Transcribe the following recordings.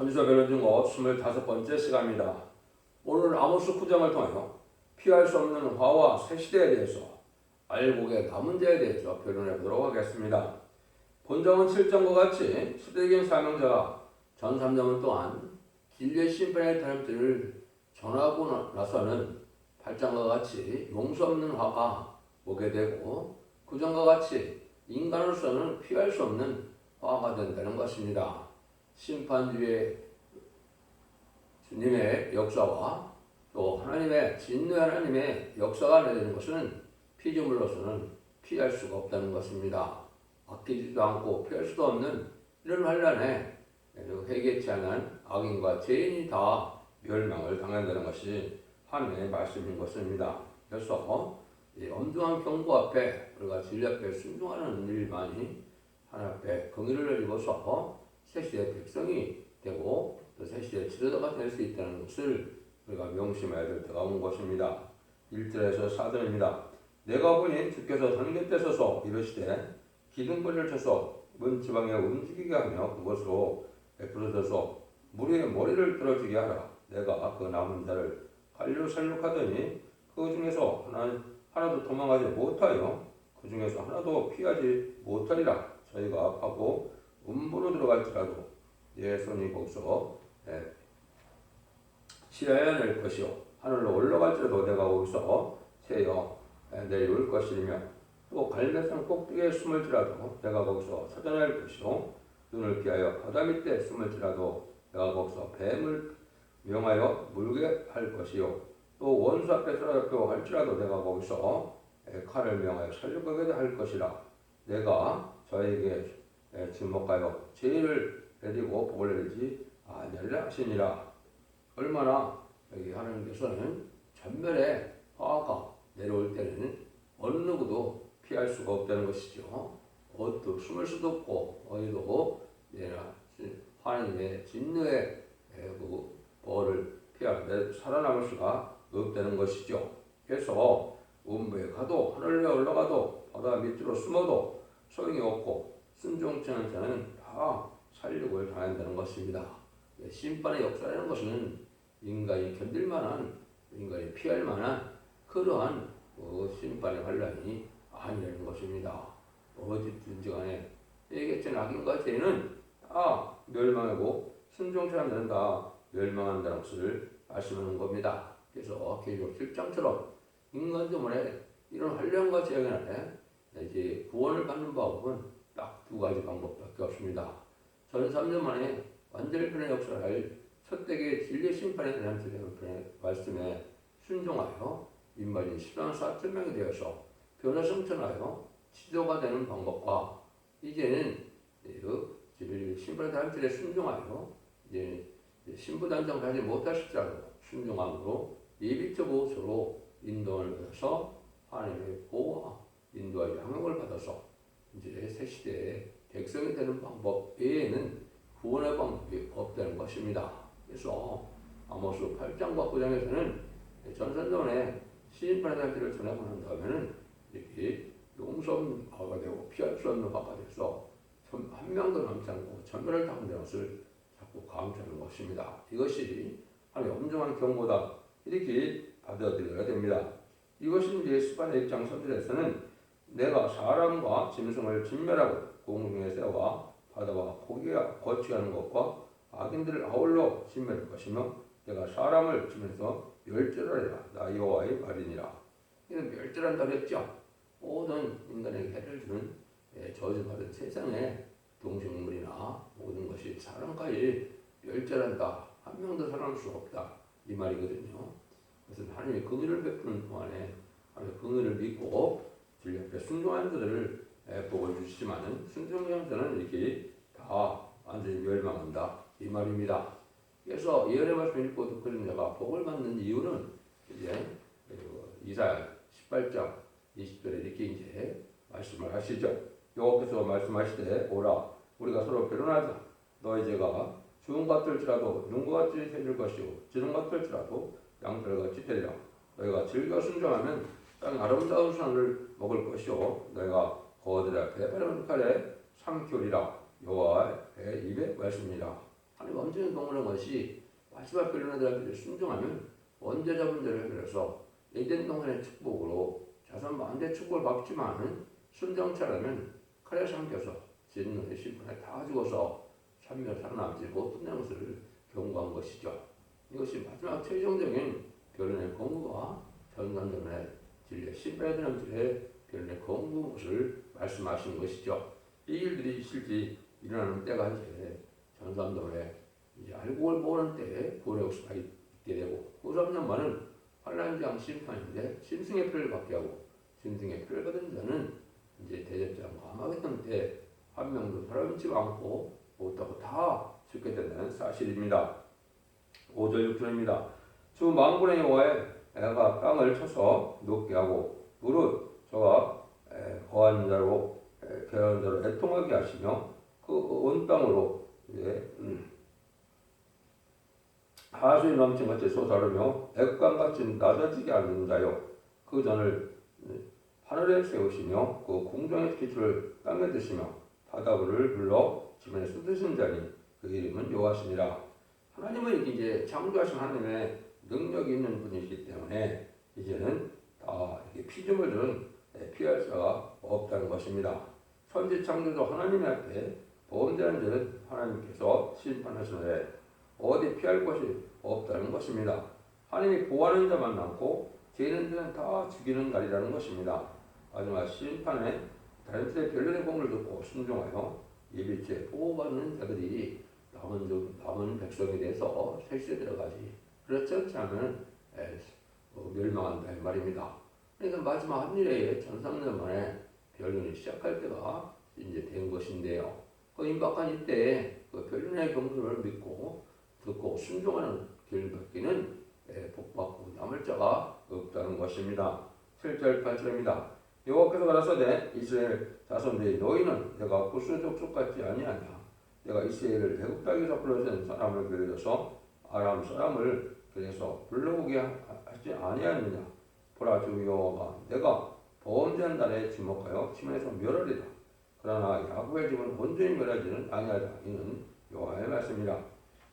선지서 변론 중어 25번째 시간입니다. 오늘 아모스 9장을 통하여 피할 수 없는 화와 새 시대에 대해서 알곡의 남은 자에 대해서 변론해 보도록 하겠습니다. 본장은 7장과 같이 시대적인 사명자가 전 3장은 또한 진리의 심판의 타협들을 전하고 나서는 8장과 같이 용서 없는 화가 오게 되고 9장과 같이 인간으로서는 피할 수 없는 화가 된다는 것입니다. 심판주의 주님의 역사와 또 하나님의 진노 하나님의 역사가 내리는 것은 피조물로서는 피할 수가 없다는 것입니다. 아끼지도 않고 피할 수도 없는 이런 환란에 회개치 않은 악인과 죄인이 다 멸망을 당한다는 것이 하나님의 말씀인 것입니다. 그래서 이 엄중한 경고 앞에 우리가 진리 앞에 순종하는 일만이 하나님 앞에 긍휼을 입어서 새시대 백성이 되고 또 새시대 지도자가 될 수 있다는 것을 우리가 명심해야 될 때가 온 것입니다. 1절에서 4절입니다. 내가 보니 주께서 전 곁에 서서 이르시되 기둥불을 쳐서 먼 지방에 움직이게 하며 그것으로 베풀어져서 무리의 머리를 떨어지게 하라. 내가 그 남은 자를 갈려 살육하더니 그 중에서 하나도 도망가지 못하여 그 중에서 하나도 피하지 못하리라. 저희가 파고 음부로 들어갈지라도 내 손이 거기서 치러야 낼 것이요 하늘로 올라갈지라도 내가 거기서 채여 내려올 것이며 또 갈매산 꼭대기에 숨을지라도 내가 거기서 찾아낼 것이요 눈을 피하여 바다 밑에 숨을지라도 내가 거기서 뱀을 명하여 물게 할 것이요 또 원수 앞에 사로잡혀 할지라도 내가 거기서 칼을 명하여 살려가게 할 것이라. 내가 저에게 주목하여 죄를 내리고 복을 내리지 아니하리라 하시니라. 얼마나 여기 하나님께서는 전멸의 화가 내려올 때는 어느 누구도 피할 수가 없다는 것이죠. 어디도 숨을 수도 없고 어디도 하나님의 진노의 그 벌을 피하는데 살아남을 수가 없다는 것이죠. 그래서 음부에 가도 하늘에 올라가도 바다 밑으로 숨어도 소용이 없고 순종치 않은 자는 다 살육을 당한다는 것입니다. 심판의 역사라는 것은 인간이 견딜 만한, 인간이 피할 만한 그러한 심판의 환란이 아니라는 것입니다. 어디든지 간에 예기치 악인과 죄는 다 멸망하고 순종치 않는 자는 다 멸망한다는 것을 말씀하는 겁니다. 그래서 계시록 7장처럼 인간 때문에 이런 환란과 재앙에 이제 구원을 받는 방법은 딱 두 가지 방법밖에 없습니다. 전 3년 만에 완전변의 역사를 할 첫대의 진리 심판에 대한 주님의 말씀에 순종하여 인마진 10만 4천 명이 되어서 변화 성천하여 지도가 되는 방법과 이제는 심판에 대한 줄에 순종하여 이제 신부단정 하지 못하실지라도 순종함으로 예비적으로 서로 인도를 받아서 하나님의 보호와 인도와 양육을 받아서 이제 새 시대의 백성이 되는 방법 외에는 구원의 방법이 없다는 것입니다. 그래서 아모스 8장과 9장에서는 전선전에 시인판의 달기를 전하고 난 다음에는 이렇게 용서 없는 화가 되고 피할 수 없는 화가 돼서 한 명도 남지 않고 전멸을 당하는 것을 자꾸 강조하는 것입니다. 이것이 하나님의 엄중한 경고다 이렇게 받아들여야 됩니다. 이것이 이제 스바냐 1장 3절에서는 내가 사람과 짐승을 진멸하고 공중에 새와 바다와 고기가 거치하는 것과 악인들을 아울러 진멸할 것이며 내가 사람을 치면서 멸절하리라. 나 여호와의 말이니라. 이는 멸절한다 그랬죠. 모든 인간에게 해를 주는 저주받은 세상의 동식물이나 모든 것이 사람까지 멸절한다. 한 명도 살아날 수 없다. 이 말이거든요. 그래서 하나님의 긍휼을 베푸는 동안에 하나님의 긍휼을 믿고 진리 앞에 순종하는 자들을 복을 주시지만은 순종하는 자는 이렇게 다 완전히 멸망한다. 이 말입니다. 그래서 예언의 말씀 읽고 듣는 자가 복을 받는 이유는 이제 이사야 18장 20절에 이렇게 이제 말씀을 하시죠. 여호와께서 말씀하시되 오라 우리가 서로 변론하자. 너희 죄가 주홍 같을지라도 눈과 같이 해줄 것이요 지름 같을지라도 양털같이 되리라. 너희가 즐겨 순종하면 땅 아름다운 산을 먹을 것이요 너희가 거들의 앞에 바른 칼에 삼키리라. 여호와의 입의 말씀이라. 하나님 엄청난 동원한 것이 마지막 변론에 대한 순종하면 원죄자 문제를 해결해서 에덴 동산의 축복으로 자손 만대 축복을 받지만 순정차라면 칼에 삼켜서 진노의 심판에 다 죽어서 참며 살아남지 못한다는 것을 경고한 것이죠. 이것이 마지막 최종적인 변론의 권고와 전산전의 진리의 심판에 대한 변론의 권고 것을 말씀하시는 것이죠. 이 일들이 실제 일어나는 때가 이제 전산전에 이제 알고 모르는 때에 구원의 역사가 있게 되고 그 3년만은 환란장 심판인데 짐승의 피를 받게 하고 짐승의 피를 받은 자는 이제 대접장과 아마겟돈 때 한 명도 살아남지 않고 못하고 다 죽게 된다는 사실입니다. 5절 6절입니다. 주 만군의 여호와의 애가 땅을 쳐서 녹게 하고 무릇 저가 거한 자로 괴한 자로 애통하게 하시며 그 온 땅으로 이제 하수에 넘친 같이 솟아오르며 액광같이 낮아지게 하는 자요 그 전을 하늘에 세우시며 그 공중의 기초를 땅에 드시며 바다를 불러 지면에 쏟으신 자니 그 이름은 여호와시니라. 하나님은 이제 창조하신 하나님의 능력이 있는 분이시기 때문에 이제는 다 피조물들은 피할 수가 없다는 것입니다. 천지 창조주 하나님 앞에 범죄한 자는 하나님께서 심판하시는데 어디 피할 곳이 없다는 것입니다. 하나님이 보호하는 자만 남고 죄는 자는 다 죽이는 날이라는 것입니다. 마지막 심판에 다른 뜻의 변론의 공을 듣고 순종하여 예비죄 보호받는 자들이 남은 백성에 대해서 세시에 들어가지 그렇지 않지 않으면 멸망한다 이 말입니다. 그러니까 마지막 한일의 1300년 만에 변론이 시작할 때가 이제 된 것인데요. 그 임박한 이때 그 변론의 경고를 믿고 듣고 순종하는 길밖에는 복받고 남을 자가 없다는 것입니다. 7절 8절입니다. 여호와께서 가라사대 이스라엘 자손들이 너희는 내가 구스 족속 같지 아니하냐. 내가 이스라엘을 애굽 땅에서 불러준 사람을 기르려서 아람 사람을 그래서 불러오게 하지 아니하느냐. 보라 주 여호와가 내가 범죄한 날에 지목하여 지면에서 멸하리라. 그러나 야곱의 집은 온전히 멸하지는 아니하리라. 이는 여호와의 말씀이라.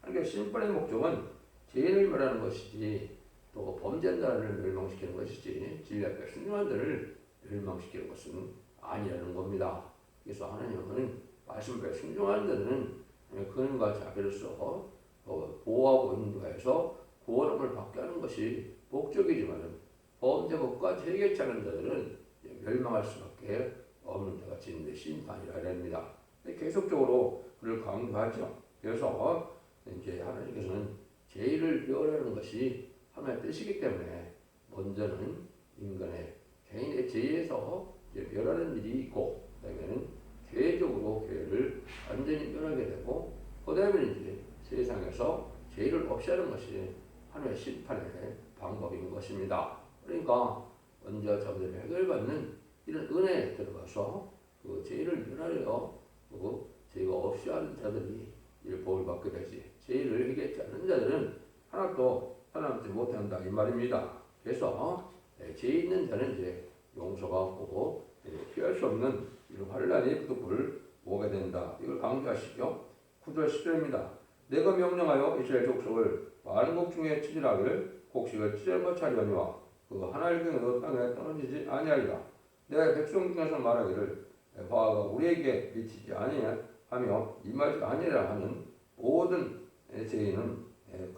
그러니까 심판의 목적은 죄인을 멸하는 것이지 또 범죄한 자를 멸망시키는 것이지 진리 앞에 순종한 자를 멸망시키는 것은 아니라는 겁니다. 그래서 하나님은 말씀에 순종하는 자는 그분과 자비로서 보호하고 인도해서 구원을 받게 하는 것이 목적이지만 범죄법과 해결치 않은 자들은 멸망할 수밖에 없는 자가 진리의 심판이라 합니다. 계속적으로 그를 강조하죠. 그래서 이제 하나님께서는 죄를 멸하는 것이 하나님의 뜻이기 때문에 먼저는 인간의 개인의 죄에서 이제 멸하는 일이 있고 그다음에는 죄적으로 교회를 완전히 멸하게 되고 그다음에 이제 세상에서 죄를 없이 하는 것이 하나님의 심판의 방법인 것입니다. 그러니까 먼저 저들이 해결받는 이런 은혜에 들어가서 그 죄를 멸하려 그 죄가 없이 하는 자들이 이를 복을 받게 되지 죄를 해결하지 않는 자들은 하나도 살아남지 못한다 이 말입니다. 그래서 죄 있는 자는 이제 용서가 없고 피할 수 없는 이런 환란의 득을 오게 된다. 이걸 강조하시죠. 9절 10절입니다. 내가 명령하여 이스라엘 족속을 많은 곡 중에 치질하기를 곡식을 치질과 차려니와 그 하나의 경에도 땅에 떨어지지 아니하리라. 내가 백성 중에서 말하기를 화가 우리에게 미치지 아니하며 임하지 아니라 하는 모든 죄인은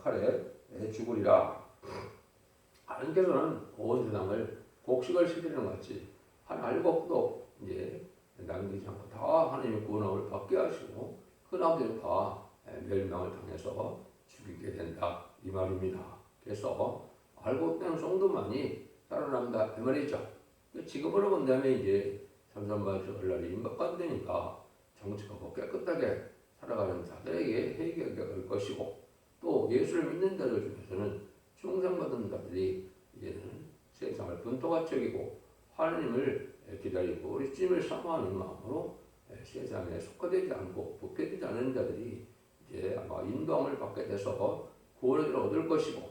칼에 죽으리라. 하나님께서는 온 세상을 곡식을 치드리는 것 같이 한 알곡도 이제 남기지 않고 다 하나님의 구원을 받게 하시고 그 나머지는 다 멸망을 당해서 죽이게 된다 이 말입니다. 그래서 알곡된 성도만이 살아난다 이 말이죠. 지금으로 본다면 이제 삼선반석 날이 임박한다니까 정직하고 깨끗하게 살아가는 자들에게 회개가 올 것이고 또 예수를 믿는 자들 중에서는 충성받은 자들이 이제는 세상을 분토같이 여기고 하나님을 기다리고 우리 주님을 사모하는 마음으로 세상에 속화되지 않고 부패되지 않은 자들이 이제 아마 인도함을 받게 돼서 구원을 얻을 것이고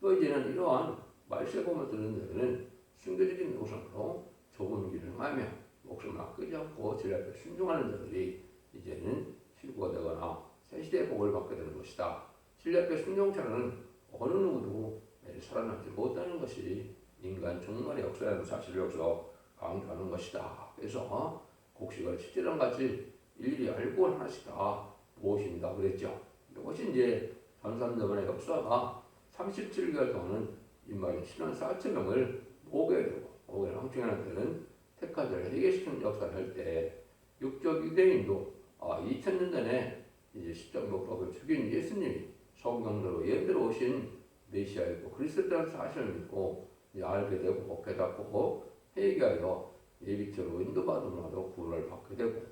또 이제는 이러한 말세범을 듣는 자들은 숨겨진 우선으로 좁은 길을 하며 목숨을 아끼지 않고 진리 앞에 순종하는 자들이 이제는 실구가 되거나 새 시대의 복을 받게 되는 것이다. 신뢰 앞에 순종차는 어느 누구도 살아남지 못하는 것이 인간 종말의 역사라는 사실을 여기서 강조하는 것이다. 그래서 곡식을 치질랑 같이 일일이 알고 하나씩 다 모신다 그랬죠. 이것이 이제 전산자만의 역사가 37개월 동안은 인마린 신원 4천명을 모게 되고 모게 황충하는 데는 택하자를 해결시키는 역사를 할 때 육적 유대인도 2000년 전에 이제 십자가법을 죽인 예수님이 성경대로 예언대로 오신 메시아이고 그리스도라는 사실을 믿고 이제 알게 되고 깨닫고 회개하여 예비처로 인도받음으로 구원을 받게 되고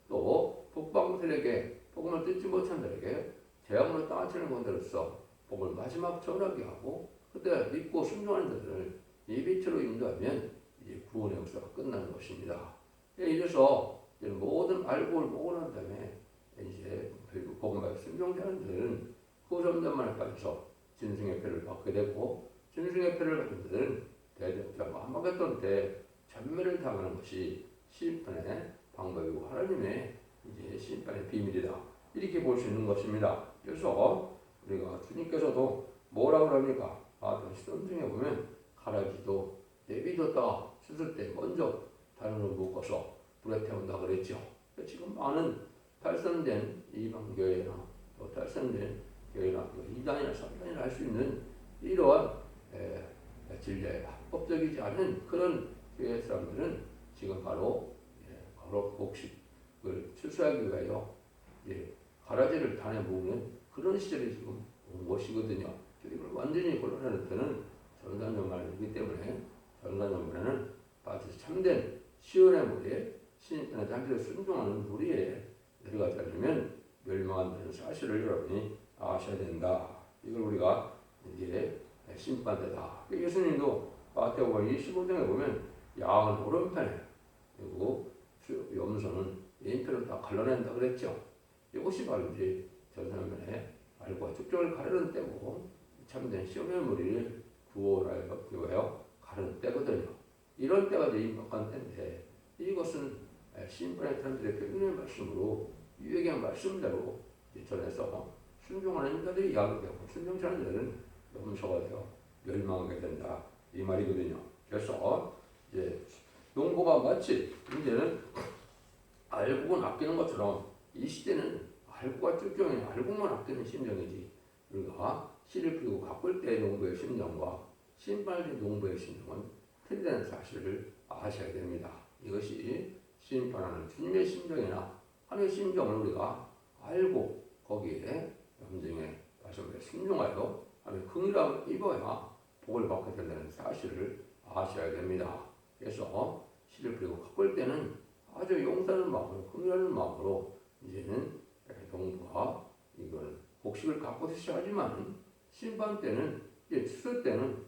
또 북방들에게 복음을 듣지 못한 자에게 재앙으로 땅치는 건들로서 복을 마지막 전하게 하고 그때 믿고 순종하는 자들을 예비처로 인도하면 이제 구원의 역사가 끝나는 것입니다. 이래서 모든 알고 보고 난 다음에 이제 복음과 순종하는 자들은 후손들만에 빠져서 진승의 표를 받게 되고 진승의 표를 받은 자들은 대적자가 한방했던 때 전멸을 당하는 것이 심판의 방법이고 하나님의 이제 심판의 비밀이다. 이렇게 볼 수 있는 것입니다. 그래서 우리가 주님께서도 뭐라고 합니까? 다시 성경에 보면 가라지도 내비뒀다가 씻을 때 먼저 단으로 묶어서 불에 태운다 그랬죠. 지금 많은 탈선된 이방교회나 또 탈선된 교회나 2단이나 3단이나 할 수 있는 이러한 진리에 합법적이지 않은 그런 교회 사람들은 지금 바로 곡식을 추수하기 위하여 가라지를 단에 모으는 그런 시절이 지금 온 것이거든요. 이걸 완전히 곤란할 때는 전산전만이기 때문에 전산전만에는 반드시 참된 시온의 무리에 신의 장치를 순종하는 무리에 내려가지 않으면 멸망한다는 사실을 여러분이 아셔야 된다. 이걸 우리가 이제 심판대다. 예수님도 마태복음 25장에 보면 양은 오른편에 그리고 염소는 왼편을 다 갈라낸다 그랬죠. 이것이 바로 이제 전산면에 말과 축적을 가르는 때고 참된 시온의 무리를 구원하여 가르는 때거든요. 이런 때가 이제 임박한 때인데 이것은 심판의 사람들의 평균의 말씀으로 유익의 말씀대로 전해서 순종하는 자들이 야기되고 순종치 않는 자들은 염소가 되어 멸망하게 된다. 이 말이거든요. 그래서 이제 농부가 마치 이제는 알고는 아끼는 것처럼 이 시대는 알고가 쭉종이 알고만 아끼는 심정이지 우리가 씨를 피우고 가꿀 때의 농부의 심정과 심판할 때 농부의 심정은 틀리다는 사실을 아셔야 됩니다. 이것이 심판하는 주님의 심정이나 하나님의 심정을 우리가 알고 거기에 염증의 말씀에 순종하여 하나님의 긍휼함을 입어야 복을 받게 된다는 사실을 아셔야 됩니다. 그래서 씨를 피우고 가꿀 때는 아주 용서하는 마음으로 긍휼하는 마음으로 이제는 농부가 이걸 곡식을 가꾸듯이 하지만 심판 때는 추수 때는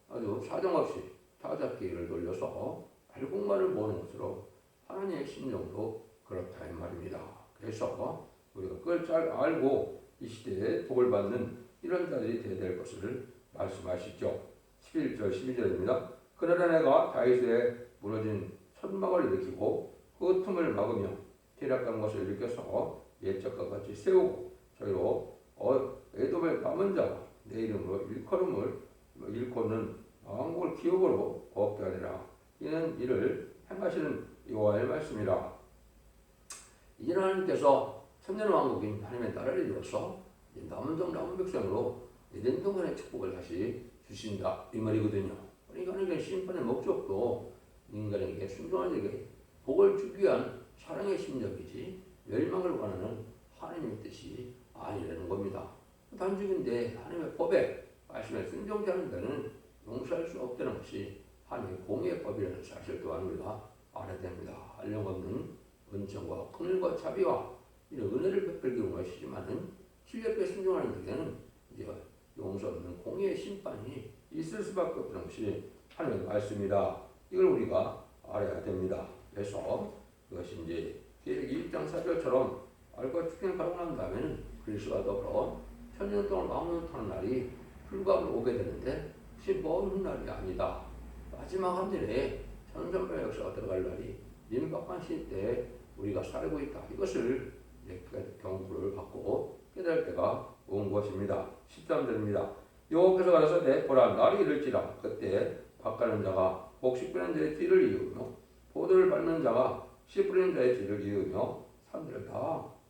아주 사정없이 타작기를 돌려서 알곡만을 모으는 것으로 하나님의 심정도 그렇다 이 말입니다. 그래서 우리가 그걸 잘 알고 이 시대에 복을 받는 이런 자들이 되어야 될 것을 말씀하시죠. 11절 12절입니다. 그러나 내가 다윗의 무너진 천막을 일으키고 그 틈을 막으며 퇴락한 것을 일으켜서 옛적과 같이 세우고 저희로 에돔의 남은 자와 내 이름으로 일컫는 왕국을 기업으로 얻게 하리라. 이는 이를 행하시는 여호와의 말씀이라. 이제 하나님께서 천년 왕국인 하나님의 나라를 이루어서 남은 종 남은 백성으로 에덴 동산의 축복을 다시 주신다 이 말이거든요. 그러니까 하나님의 심판의 목적도 인간에게 순종한 자에게 복을 주기 위한 사랑의 심정이지 멸망을 원하는 하나님의 뜻이 아니라는 겁니다. 단적인데 하나님의 법에 말씀에 순종치 않는 자는 용서할 수 없다는 것이 하나님의 공의의 법이라는 사실 또한 우리가 알아야 됩니다. 한량없는 은총과 긍휼과 자비와 이런 은혜를 베풀기 원하시지만은 신뢰에 순종하는 자에게는 이제 용서 없는 공의의 심판이 있을 수밖에 없다는 것이 하나님의 말씀이다. 이걸 우리가 알아야 됩니다. 그래서 그것이 이제 계시록 1장 4절처럼 알과 축생을 가고 난 다음에는 그리스도와 더불어 천년 동안 왕노릇 하는 날이 불과하게 오게 되는데 그것이 먼 날이 아니다. 마지막 한 절에 천선의 역사가 들어갈 날이 임박한 시대에 우리가 살고 있다. 이것을 경고를 받고 깨달을 때가 온 것입니다. 13절입니다. 여호와께서 가라사대 보라 날이 이를지라 그때 밭가는 자가 곡식 뿌리는 자의 뒤를 이으며 포도를 밟는 자가 씨 뿌리는 자의 뒤를 이으며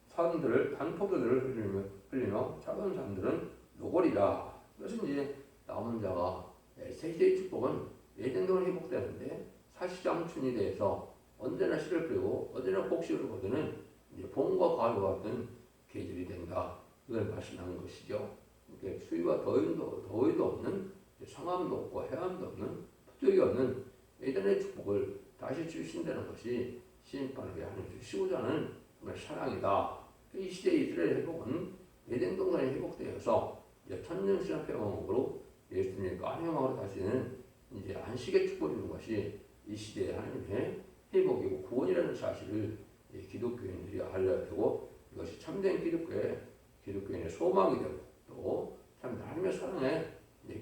산들을 단포도들을 흘리며 작은 산들은 노골이라. 이것은 이제 남은 자가 세시의 축복은 예정대로 회복되는데 사시장춘이 돼서 언제나 씨를 뿌리고 언제나 곡식을 거두는 이제 봄과 가을과 같은 계절이 된다. 이걸 말씀하는 것이죠. 이렇게 추위와 더위도 없는 상암도 없고 해안도 없는 부족이 없는 예전의 축복을 다시 주신다는 것이 심판을 하나님 주시고자 하는 사랑이다. 이 시대의 이스라엘 회복은 에덴 동산이 회복되어서 천년신앙 회복으로 예수님의 까명으로 다시는 이제 안식의 축복을 주는 것이 이 시대의 하나님의 회복이고 구원이라는 사실을 기독교인들이 알아야 되고 이것이 참된 기독교인의 소망이 되고 또 참 하나님의 사랑에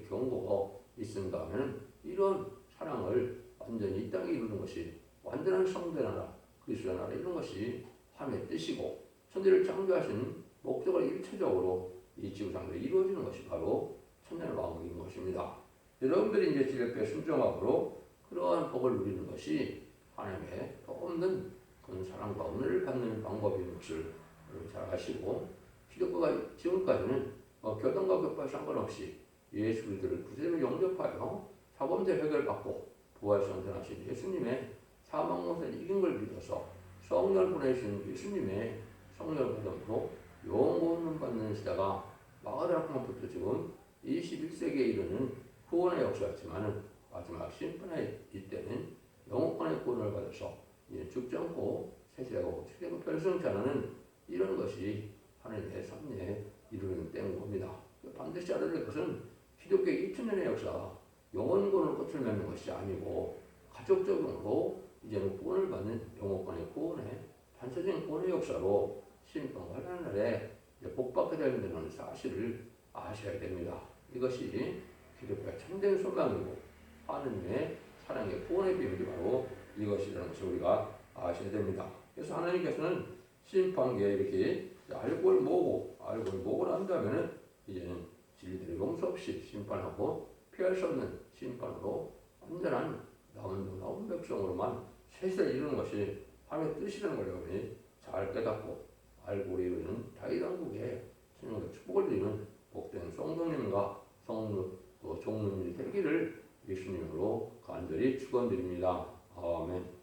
경고가 있는가 하면 이런 사랑을 완전히 이 땅에 이루는 것이 완전한 성도의 나라 그리스도의 나라 이런 것이 하나님의 뜻이고 천지를 창조하신 목적을 일체적으로 이 지구상에 이루어지는 것이 바로 천년의 왕국인 것입니다. 여러분들이 이제 지력에 순종함으로 그러한 복을 누리는 것이 하나님의 더 없는 그런 사랑과 은혜를 받는 방법인 것을 여러분 잘 아시고 기독교가 지금까지는 교단과 교파 상관없이 예수 그리스도를 구세주로 영접하여 사범죄 회개를 받고 부활 성전하신 예수님의 사망 공사를 이긴 걸 믿어서 성령을 보내신 예수님의 성령을 받음으로 영원을 받는 시대가 마가다락방부터 지금 21세기에 이르는 구원의 역사였지만 마지막 심판의 이때는 영원권의 구원을 받아서 죽지 않고 새시대고 최고 별성자라는 이런 것이 하나님의 섭리에 이루는 때인 겁니다. 반드시 알아야 될 것은 기독교의 2000년의 역사 영원권을 끝을 맺는 것이 아니고 가족적으로 이제는 구원을 받는 영원권의 구원의 반사적인 구원의 역사로 심판과 하나님 날에 복받게 되는 사실을 아셔야 됩니다. 이것이 기독교의 참된 소망이고 하나님의 사랑의 구원의 비밀이 바로 이것이라는 것을 우리가 아셔야 됩니다. 그래서 하나님께서는 심판기에 이렇게 알고를 모으고 난다면은 이제는 진리들을 용서 없이 심판하고 피할 수 없는 심판으로 완전한 나온 백성으로만 세세를 이루는 것이 하나님의 뜻이라는 걸 여러분이 잘 깨닫고 알고 이루는 다윗왕국의 천년의 축복을 드리는 복된 성도님과 종로님이 되기를 예수님으로 간절히 축원드립니다. 아멘.